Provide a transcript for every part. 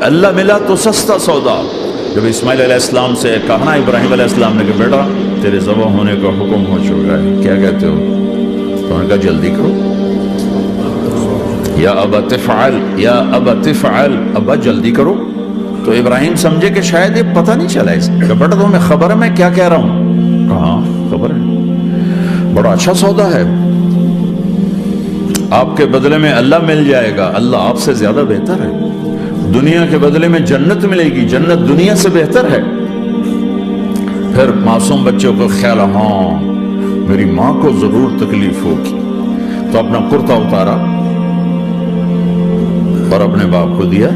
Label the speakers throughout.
Speaker 1: اللہ ملا تو سستا سودا. جب اسماعیل علیہ السلام سے کہا نا ابراہیم علیہ السلام نے کہ بیٹا تیرے ذبح ہونے کا حکم ہو چکا ہے, کیا کہتے ہو؟ تو انہوں نے کہا جلدی کرو. یا ابا تفعل, یا ابا تفعل, ابا جلدی کرو. تو ابراہیم سمجھے کہ شاید یہ پتہ نہیں چلا اس کا. بیٹا تمہیں خبر ہے میں کیا کہہ رہا ہوں؟ کہاں خبر ہے, بڑا اچھا سودا ہے, آپ کے بدلے میں اللہ مل جائے گا. اللہ آپ سے زیادہ بہتر ہے. دنیا کے بدلے میں جنت ملے گی, جنت دنیا سے بہتر ہے. پھر معصوم بچوں کو خیال, ہاں میری ماں کو ضرور تکلیف ہوگی, تو اپنا کرتا اتارا اور اپنے باپ کو دیا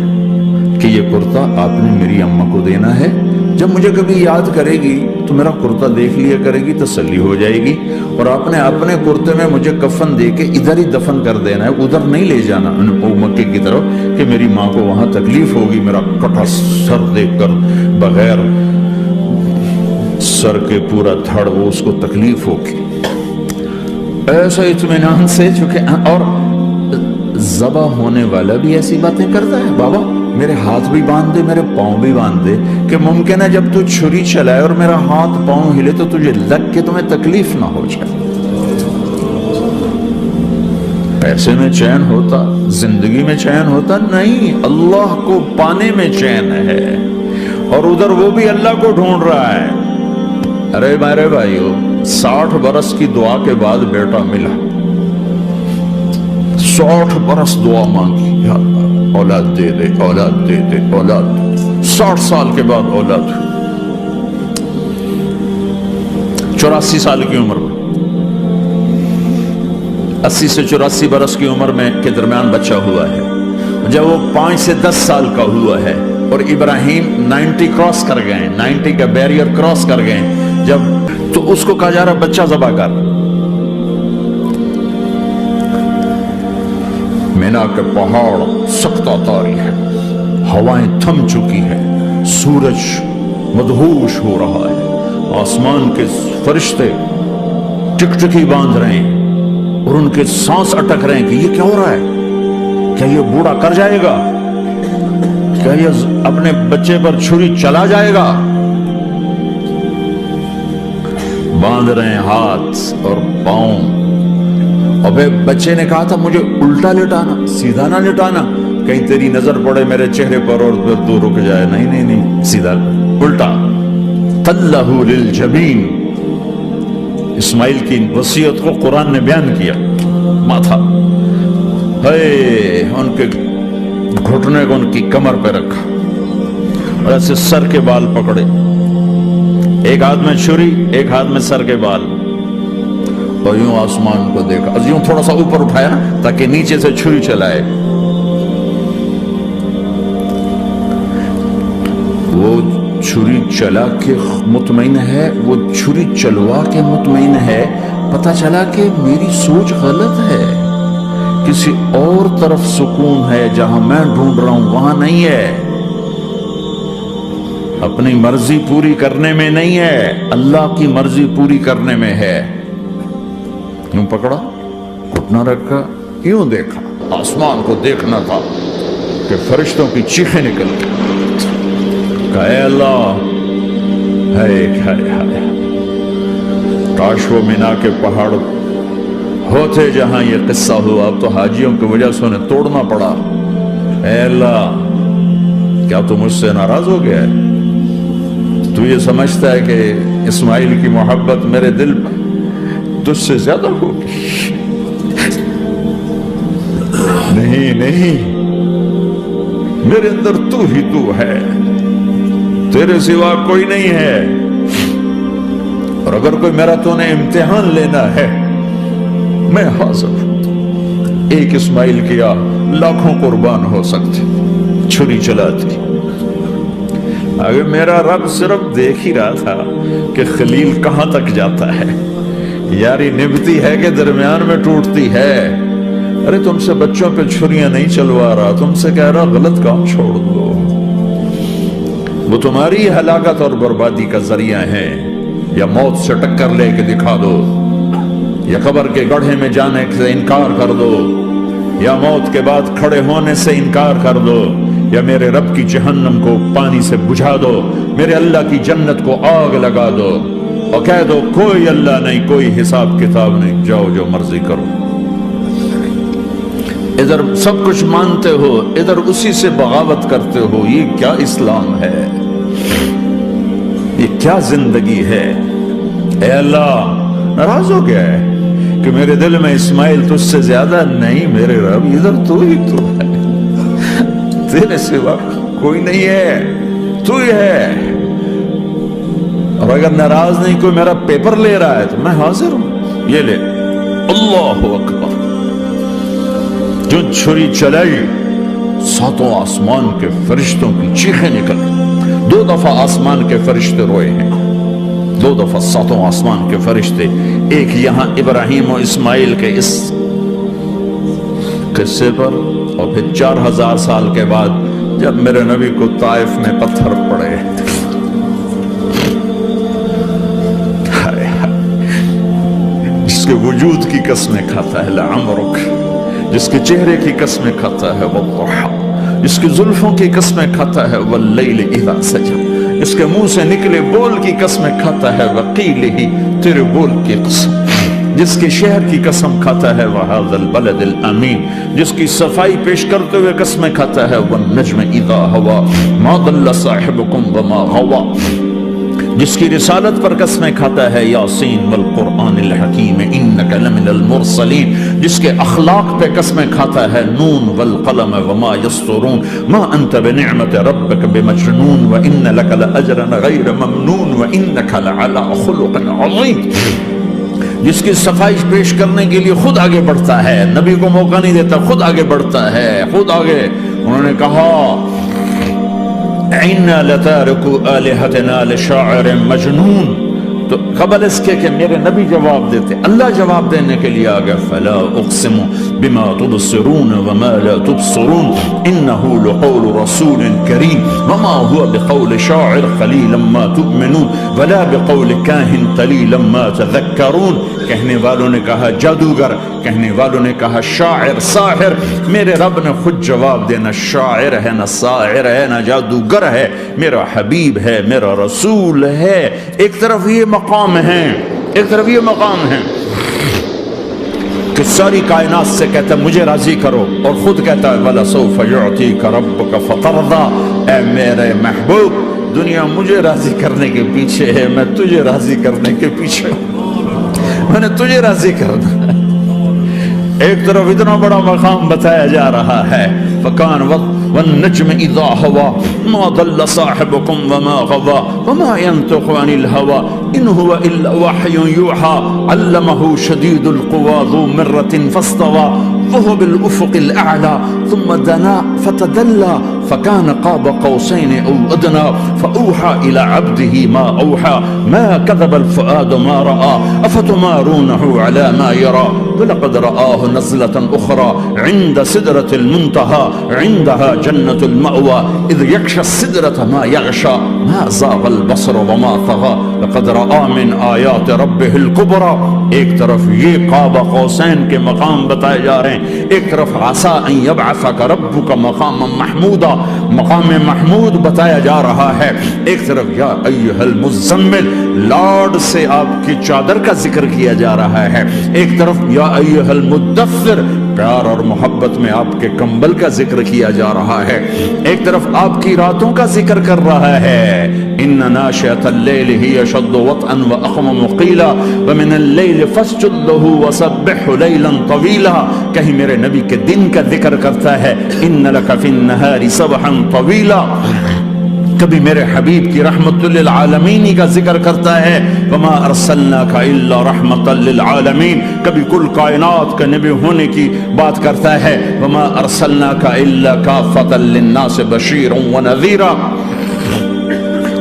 Speaker 1: کہ یہ کرتا آپ نے میری اماں کو دینا ہے, جب مجھے کبھی یاد کرے گی تو میرا کرتا دیکھ لیا کرے گی, تسلی ہو جائے گی. اور آپ نے اپنے کرتے میں مجھے کفن دے کے ادھر ہی دفن کر دینا ہے, ادھر نہیں لے جانا مکے کی طرف کہ میری ماں کو وہاں تکلیف ہوگی, میرا کٹا سر دیکھ کر بغیر سر کے پورا دھڑ وہ اس کو تکلیف ہوگی. ایسا اطمینان سے چکے. اور ذبح ہونے والا بھی ایسی باتیں کرتا ہے, بابا میرے ہاتھ بھی باندھ دے, میرے پاؤں بھی باندھ دے, کہ ممکن ہے جب تو چھری چلائے اور میرا ہاتھ پاؤں ہلے تو تجھے لگ کے تمہیں تکلیف نہ ہو جائے. پیسے میں چین ہوتا, زندگی میں چین ہوتا نہیں, اللہ کو پانے میں چین ہے. اور ادھر وہ بھی اللہ کو ڈھونڈ رہا ہے. ارے میرے بھائیو, 60 برس کی دعا کے بعد بیٹا ملا, 60 برس دعا مانگی, یا اللہ اولاد دے دے, اولاد دے دے, اولاد. 60 سال کے بعد اولاد ہوئی, 84 سال کی عمر میں, 80 سے 84 برس کی عمر میں کے درمیان بچہ ہوا ہے. جب وہ 5 سے 10 سال کا ہوا ہے اور ابراہیم 90 کراس کر گئے, 90 کا بیریئر کراس کر گئے, جب تو اس کو کہا جا رہا بچہ ذبح کر. مینا کے پہاڑ سکتہ طاری ہے, ہوائیں تھم چکی ہے, سورج مدہوش ہو رہا ہے, آسمان کے فرشتے ٹکٹکی باندھ رہے ہیں اور ان کے سانس اٹک رہے ہیں کہ یہ کیا ہو رہا ہے, کیا یہ بوڑھا کر جائے گا, کیا یہ اپنے بچے پر چھری چلا جائے گا. باندھ رہے ہیں ہاتھ اور پاؤں. اور بچے نے کہا تھا مجھے الٹا لٹانا, سیدھا نہ لٹانا, کہیں تیری نظر پڑے میرے چہرے پر اور پھر تو رک جائے. نہیں نہیں نہیں, سیدھا الٹا. تلہ للجبین, اسماعیل کی وصیت کو قرآن نے بیان کیا. ماتھا ہے ان کے گھٹنے کو ان کی کمر پہ رکھا اور ایسے سر کے بال پکڑے, ایک ہاتھ میں چھری, ایک ہاتھ میں سر کے بال, اور یوں آسمان کو دیکھا, یوں تھوڑا سا اوپر اٹھایا نا تاکہ نیچے سے چھری چلائے. وہ چھری چلا کے مطمئن ہے, وہ چھری چلوا کے مطمئن ہے. پتہ چلا کہ میری سوچ غلط ہے, کسی اور طرف سکون ہے, جہاں میں ڈھونڈ رہا ہوں وہاں نہیں ہے. اپنی مرضی پوری کرنے میں نہیں ہے, اللہ کی مرضی پوری کرنے میں ہے. یوں پکڑا, گھٹنا رکھا, یوں دیکھا, آسمان کو دیکھنا تھا کہ فرشتوں کی چیخیں نکل گئی. کہا اے اللہ, ہے کاش وہ مینا کے پہاڑ ہوتے جہاں یہ قصہ ہوا. اب تو حاجیوں کی وجہ سے انہیں توڑنا پڑا. اے اللہ, کیا تو مجھ سے ناراض ہو گیا ہے؟ تو یہ سمجھتا ہے کہ اسماعیل کی محبت میرے دل میں تجھ سے زیادہ ہوگی؟ نہیں نہیں, میرے اندر تو ہی تو ہے, تیرے سوا کوئی نہیں ہے. اور اگر کوئی میرا تو نے امتحان لینا ہے میں حاضر ہوں. ایک اسماعیل کیا لاکھوں قربان ہو سکتے, چھری چلاتی. اگر میرا رب صرف دیکھ ہی رہا تھا کہ خلیل کہاں تک جاتا ہے, یاری نبھتی ہے کہ درمیان میں ٹوٹتی ہے. ارے تم سے بچوں پہ چھریاں نہیں چلوا رہا, تم سے کہہ رہا غلط کام چھوڑ دو. وہ تمہاری ہلاکت اور بربادی کا ذریعہ ہے. یا موت سے ٹکر لے کے دکھا دو, یا قبر کے گڑھے میں جانے سے انکار کر دو, یا موت کے بعد کھڑے ہونے سے انکار کر دو, یا میرے رب کی جہنم کو پانی سے بجھا دو، میرے اللہ کی جنت کو آگ لگا دو اور کہہ دو کوئی اللہ نہیں، کوئی حساب کتاب نہیں، جاؤ جو مرضی کرو۔ ادھر سب کچھ مانتے ہو، ادھر اسی سے بغاوت کرتے ہو۔ یہ کیا اسلام ہے؟ یہ کیا زندگی ہے؟ اے اللہ ناراض ہو گیا ہے کہ میرے دل میں اسماعیل تجھ سے زیادہ نہیں، میرے رب ادھر تو ہی تو ہے، تیرے سوا کوئی نہیں ہے، تو ہی ہے۔ اور اگر ناراض نہیں کوئی میرا پیپر لے رہا ہے تو میں حاضر ہوں، یہ لے۔ اللہ اکبر۔ جو چھری چلائی ساتوں آسمان کے فرشتوں کی چیخیں نکلی، 2 دفعہ آسمان کے فرشتے روئے ہیں، 2 دفعہ ساتوں آسمان کے فرشتے، ایک یہاں ابراہیم و اسماعیل کے اس قصے پر، اور پھر 4000 سال کے بعد جب میرے نبی کو طائف میں پتھر پڑے۔ جس کے وجود کی قسمیں کھاتا ہے لعمرک، جس کے چہرے کی قسمیں کھاتا ہے والضحى، جس کی زلفوں کی قسمیں کھاتا ہے واللیل اذا سجى، جس کے منہ سے نکلے بول کی قسمیں کھاتا ہے وقیلہ، تیرے بول کی قسم، جس کے شہر کی قسم کھاتا ہے وہذا البلد الامین، جس کی صفائی پیش کرتے ہوئے قسمیں کھاتا ہے والنجم اذا ہوا ما ضل صاحبکم وما غوا، جس کی رسالت پر قسمیں کھاتا ہے یاسین والقرآن الحکیم انک لمن المرسلین، جس کے اخلاق پہ قسمیں کھاتا ہے نون والقلم وما یسطرون ما انت بنعمت ربک بمجنون وان لک لاجرا غیر ممنون وانک لعلی خلق عظیم، جس کی صفائی پیش کرنے کے لیے خود آگے بڑھتا ہے، نبی کو موقع نہیں دیتا، خود آگے بڑھتا ہے، خود آگے۔ انہوں نے کہا اِنَّا لَتَارِكُ آلِهَتِنَا لِشَاعِرٍ مَجْنُونَ، تو قبل اس کے کہ میرے نبی جواب دیتے، اللہ جواب دینے کے لیے آگیا فَلَا أُقْسِمُ بِمَا تُبْصِرُونَ وَمَا لَا تُبْصِرُونَ إِنَّهُ لَقَوْلُ رَسُولٍ كَرِيمٍ وَمَا هُوَ بِقَوْلِ شَاعِرٍ قَلِيلًا مَا تُؤْمِنُونَ وَلَا بِقَوْلِ كَاهِنٍ قَلِيلًا مَا تَذَكَّرُونَ۔ کہنے والوں نے کہا جادوگر، کہنے والوں نے کہا شاعر، ساحر، میرے رب نے خود جواب دینا شاعر ہے نہ ساحر ہے نہ جادوگر ہے، میرا حبیب ہے، میرا رسول ہے۔ ایک طرف یہ مقام ہے، ایک طرف یہ مقام ہے کہ ساری کائنات سے کہتا ہے مجھے راضی کرو، اور خود کہتا ہے وَلَسَوْفَ يُعْطِيكَ رَبُّكَ فَتَرْضَىٰ، اے میرے محبوب دنیا مجھے راضی کرنے کے پیچھے ہے، میں تجھے راضی کرنے کے پیچھے ہوں، میں نے تجھے راضی کرنا ہے۔ ایک طرف اتنا بڑا مقام بتایا جا رہا ہے فَكَانَ وَالنَّجْمِ إِذَا هَوَىٰ مَا ضَلَّ صَاحِبُكُمْ وَمَا غَوَىٰ وَمَا يَنطِقُ عَنِ الْهَوَىٰ إِنْ هُوَ إِلَّا وَحْيٌ يُوحَىٰ عَلَّمَهُ شَدِيدُ الْقُوَىٰ ذُو مِرَّةٍ فَاسْتَوَىٰ وَهُوَ بِالْأُفُقِ الْأَعْلَىٰ ثُمَّ دَنَا فَتَدَلَّىٰ فَكَانَ قَابَ قَوْسَيْنِ أَوْ أَدْنَىٰ فَأَوْحَىٰ إِلَىٰ عَبْدِهِ مَا أَوْحَىٰ مَا كَذَبَ الْفُؤَادُ مَا رَأَىٰ أَفَتُمَارُونَهُ عَلَىٰ مَا يَرَىٰ وَلَقَدْ رَآهُ نَزْلَةً أُخْرَىٰ عِندَ سِدْرَةِ الْمُنتَهَىٰ عِندَهَا جَنَّةُ المأوى إذ يغشى السدرة ما يغشى ما زاغ البصر وما طغى لقد رأى من آیات ربه الكبرى۔ ایک طرف یہ قاب قوسین کے مقام بتائے جا رہے ہیں، ایک طرف عسى ان يبعثك ربك مقاما محمودا، مقام محمود بتایا جا رہا ہے، ایک طرف یا ایھا المزمل لارڈ سے آپ کی چادر کا ذکر کیا جا رہا ہے، ایک طرف یا ایھا المدثر پیار اور محبت میں آپ کے کمبل کا ذکر کیا جا رہا ہے، ایک طرف آپ کی راتوں کا ذکر کر رہا ہے ان ناشئۃ اللیل ہی اشد وطئا واقوم قیلا ومن اللیل فاسجد له وسبحه لیلا طویلا، کہیں میرے نبی کے دن کا ذکر کرتا ہے ان لک فی النہار سبحا طویلا، کبھی میرے حبیب کی رحمت للعالمین کا ذکر کرتا ہے وما ارسلناک الا رحمت للعالمین، کبھی کل کائنات کا نبی ہونے کی بات کرتا ہے وما ارسلناک الا کافۃ للناس بشیرا ونذیرا،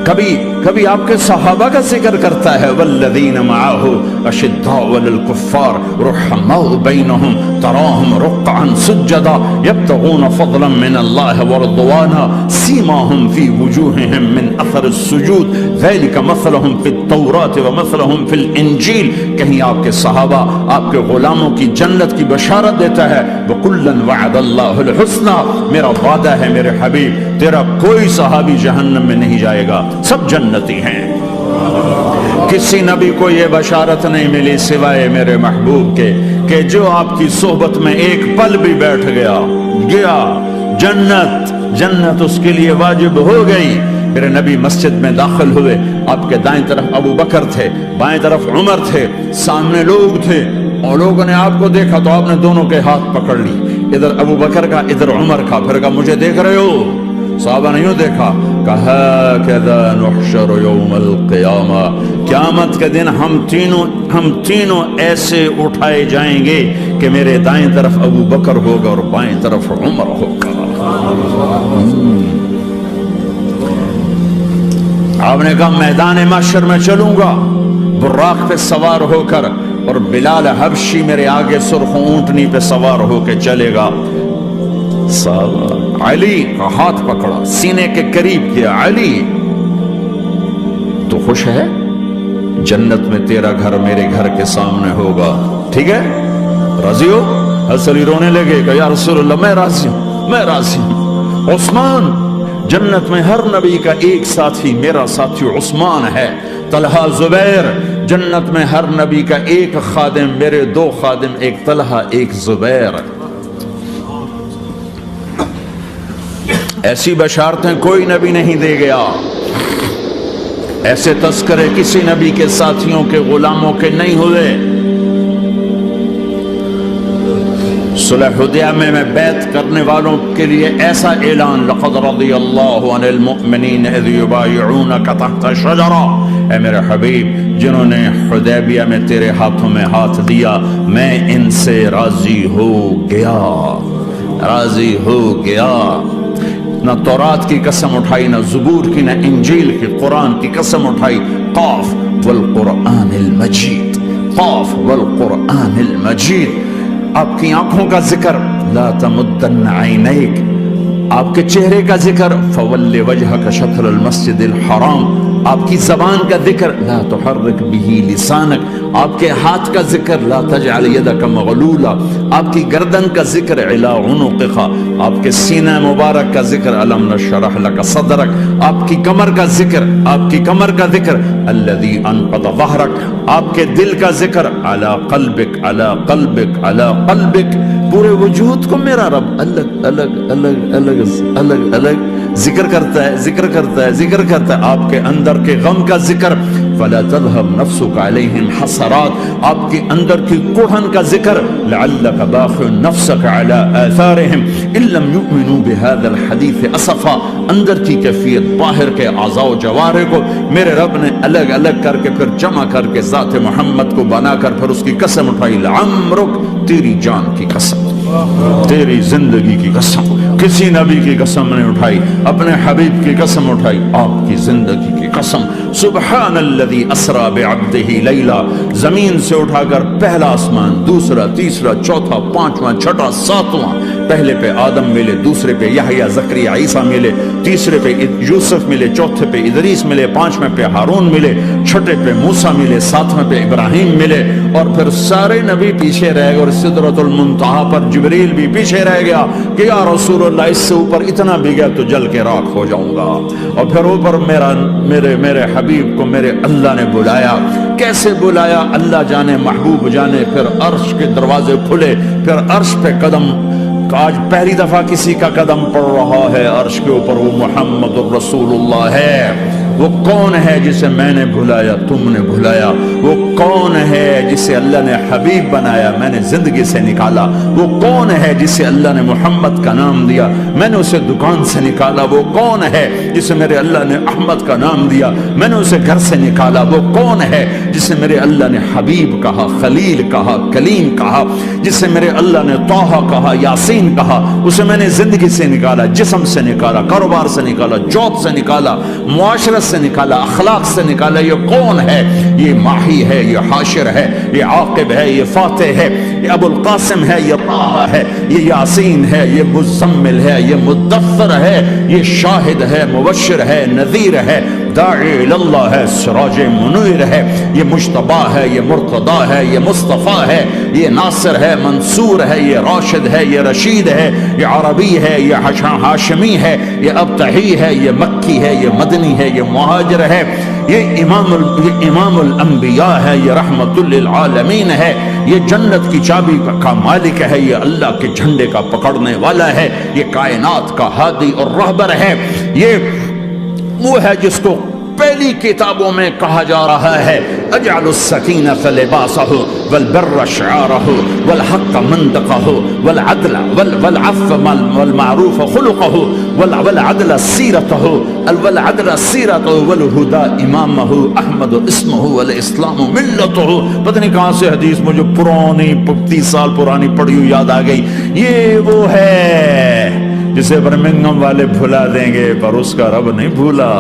Speaker 1: کبھی کبھی آپ کے صحابہ کا ذکر کرتا ہے والذین معہ اشداء للکفار رحماء بینہم تراہم رکعا سجدا یبتغون فضلا من اللہ ورضوانا سیماہم فی وجوہہم من اثر السجود ذلک مثلہم فی التوراۃ ومثلہم فی الانجیل. کہیں آپ کے صحابہ آپ کے غلاموں کی جنت کی بشارت دیتا ہے وَكُلًّا وَعَدَ اللَّهُ الْحُسْنَى. میرا وعدہ ہے میرے حبیب تیرا کوئی صحابی جہنم میں نہیں جائے گا، سب جنتی ہیں. کسی نبی کو یہ بشارت نہیں ملی سوائے میرے محبوب کے کہ جو آپ کی صحبت میں ایک پل بھی بیٹھ گیا جنت اس کے لیے واجب ہو گئی. میرے نبی مسجد میں داخل ہوئے، آپ کے دائیں طرف ابو بکر تھے، بائیں طرف عمر تھے، سامنے لوگ تھے، اور لوگوں نے آپ کو دیکھا تو آپ نے دونوں کے ہاتھ پکڑ لی، ادھر ابو بکر کا ادھر عمر کا. پھر کہا مجھے دیکھ رہے ہو؟ صحابہ نے یوں دیکھا، کہا کذا نحشر یوم القیامہ، قیامت کے دن ہم تینوں ایسے اٹھائے جائیں گے کہ میرے دائیں طرف ابو بکر ہوگا اور بائیں طرف عمر ہوگا. آپ نے کہا میدان محشر میں چلوں گا براق پہ سوار ہو کر، اور بلال حبشی میرے آگے سرخ اونٹنی پہ سوار ہو کے چلے گا. علی کا ہاتھ پکڑا، سینے کے قریب کیا. علی تو خوش ہے؟ جنت میں تیرا گھر میرے گھر کے سامنے ہوگا، ٹھیک ہے؟ راضی ہو؟ حضرت علی رونے لگے کہ یا رسول اللہ میں راضی ہوں. عثمان، جنت میں ہر نبی کا ایک ساتھی میرا ساتھی عثمان ہے. طلحہ، زبیر، جنت میں ہر نبی کا ایک خادم میرے دو خادم، ایک طلحہ ایک زبیر. ایسی بشارتیں کوئی نبی نہیں دے گیا، ایسے تذکرے کسی نبی کے ساتھیوں کے غلاموں کے نہیں ہوئے. صلح حدیبیہ میں بیعت کرنے والوں کے لیے ایسا اعلان لقد رضی اللہ عن المؤمنین اذ یبایعونک تحت شجرہ. اے میرے حبیب، جنہوں نے حدیبیہ میں تیرے ہاتھوں میں ہاتھ دیا میں ان سے راضی ہو گیا. نہ تورات کی قسم اٹھائی، نہ زبور کی، نہ انجیل کی، قرآن کی قسم اٹھائی. قاف والقرآن المجید، قاف والقرآن المجید. آپ کی آنکھوں کا ذکر لا تمدن عینیک، آپ کے چہرے کا ذکر فول وجہک شطر المسجد الحرام. آپ کی زبان کا ذکر لا تحرک به لسانک، آپ کے ہاتھ کا ذکر لا تجعل یدک مغلولا، آپ کی گردن کا ذکر علی عنقک، آپ کے سینہ مبارک کا ذکر الم نشرح لک صدرک، آپ کی کمر کا ذکر الذی انقض ظہرک، آپ کے دل کا ذکر علی قلبک. پورے وجود کو میرا رب الگ ذکر کرتا ہے. آپ کے اندر کے غم کا ذکر فلا تذهب نفسك عليهم حسرات، آپ کے اندر کی کڑھن کا ذکر لعلك باخع نفسك على آثارهم ان لم يؤمنوا بهذا الحديث اسفا. اندر کی کیفیت باہر کے اعضاء و جوارح کو میرے رب نے الگ الگ کر کے پھر جمع کر کے ذات محمد کو بنا کر پھر اس کی قسم اٹھائی. لعمرک، تیری جان کی قسم، تیری زندگی کی قسم. کسی نبی کی قسم نہیں اٹھائی، اپنے حبیب کی قسم اٹھائی، آپ کی زندگی کی قسم. سبحان الذی اسری بعبدہ لیلا، زمین سے اٹھا کر پہلا آسمان، دوسرا، تیسرا، چوتھا، پانچواں، چھٹا، ساتواں. پہلے پہ آدم ملے، دوسرے پہ یحییٰ، زکریا، عیسیٰ ملے، تیسرے پہ یوسف ملے، چوتھے پہ ادریس ملے، پانچویں پہ ہارون ملے، چھٹے پہ موسیٰ ملے، ساتویں پہ ابراہیم ملے، اور پھر سارے نبی پیچھے رہ گئے اور سدرۃ المنتہا پر جبریل بھی پیچھے رہ گیا کہ یا رسول اللہ اس سے اوپر اتنا بھی گیا تو جل کے راکھ ہو جاؤں گا. اور پھر اوپر میرے حبیب کو میرے اللہ نے بلایا. کیسے بلایا اللہ جانے، محبوب جانے. پھر عرش کے دروازے کھلے، پھر عرش پہ قدم. آج پہلی دفعہ کسی کا قدم پڑ رہا ہے عرش کے اوپر، وہ محمد الرسول اللہ ہے. وہ کون ہے جسے میں نے بھلایا، تم نے بھلایا؟ وہ کون ہے جسے اللہ نے حبیب بنایا، میں نے زندگی سے نکالا؟ وہ کون ہے جسے اللہ نے محمد کا نام دیا، میں نے اسے دکان سے نکالا؟ وہ کون ہے جسے میرے اللہ نے احمد کا نام دیا، میں نے اسے گھر سے نکالا؟ وہ کون ہے جسے میرے اللہ نے حبیب کہا، خلیل کہا، کلیم کہا، جسے میرے اللہ نے طٰہٰ کہا، یاسین کہا؟ اسے میں نے زندگی سے نکالا، جسم سے نکالا، کاروبار سے نکالا، جاب سے نکالا، معاشرت سے نکالا، اخلاق سے نکالا. یہ کون ہے؟ یہ ماہی ہے، یہ حاشر ہے، یہ عاقب ہے، یہ فاتح ہے، یہ ابو القاسم ہے، یہ طه ہے، یہ یاسین ہے، یہ مزمل ہے، یہ مدثر ہے، یہ شاہد ہے، مبشر ہے، نذیر ہے، داعی اللہ ہے، سراج منیر ہے، یہ مجتبی ہے، یہ مرتضی ہے، یہ مصطفیٰ ہے، یہ ناصر ہے، منصور ہے، یہ راشد ہے، یہ رشید ہے، یہ عربی ہے، یہ ہاشمی ہے، یہ ابتحی ہے، یہ مکی ہے، یہ مدنی ہے، یہ مہاجر ہے، یہ امام الانبیاء ہے، یہ رحمت للعالمین ہے، یہ جنت کی چابی کا مالک ہے، یہ اللہ کے جھنڈے کا پکڑنے والا ہے، یہ کائنات کا ہادی اور رہبر ہے. یہ وہ ہے جس کو پہلی کتابوں میں کہا جا رہا ہے اجعل السکینۃ لباسہ والبر شعارہ والحق منطقہ والعدل والعفو والمعروف خلقہ والعدل سیرتہ والہدى امامہ احمد اسمہ والاسلام ملتہ. پتہ نہیں کہاں سے حدیث مجھے پرانی 30 سال پرانی پڑھی ہوئی یاد آ گئی. یہ وہ ہے جسے برمنگم والے بھلا دیں گے پر اس کا رب نہیں بھولا.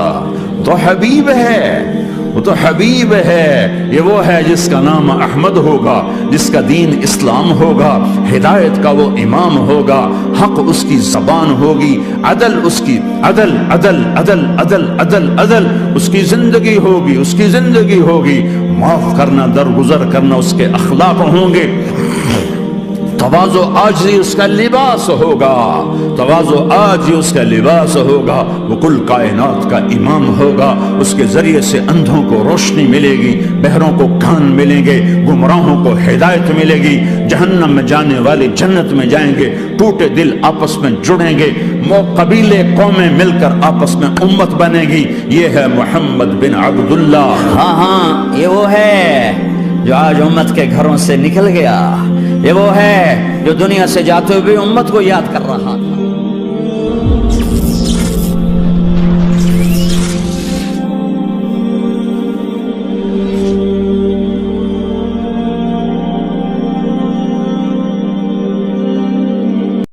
Speaker 1: تو حبیب ہے، وہ تو حبیب ہے. یہ وہ ہے جس کا نام احمد ہوگا، جس کا دین اسلام ہوگا، ہدایت کا وہ امام ہوگا، حق اس کی زبان ہوگی، عدل اس کی عدل عدل عدل عدل عدل عدل اس کی زندگی ہوگی، اس کی زندگی ہوگی. معاف کرنا، درگزر کرنا اس کے اخلاق ہوں گے. تواضع عاجزی اس کا لباس ہوگا، تواضع عاجزی اس کا لباس ہوگا. وہ کل کائنات کا امام ہوگا. اس کے ذریعے سے اندھوں کو روشنی ملے گی، بہروں کو کان ملیں گے، گمراہوں کو ہدایت ملے گی. جہنم میں جانے والے جنت میں جائیں گے. ٹوٹے دل آپس میں جڑیں گے، قبیلے قومیں مل کر آپس میں امت بنے گی. یہ ہے محمد بن عبداللہ.
Speaker 2: ہاں یہ وہ ہے جو آج امت کے گھروں سے نکل گیا. یہ وہ ہے جو دنیا سے جاتے ہوئے امت کو یاد کر رہا تھا.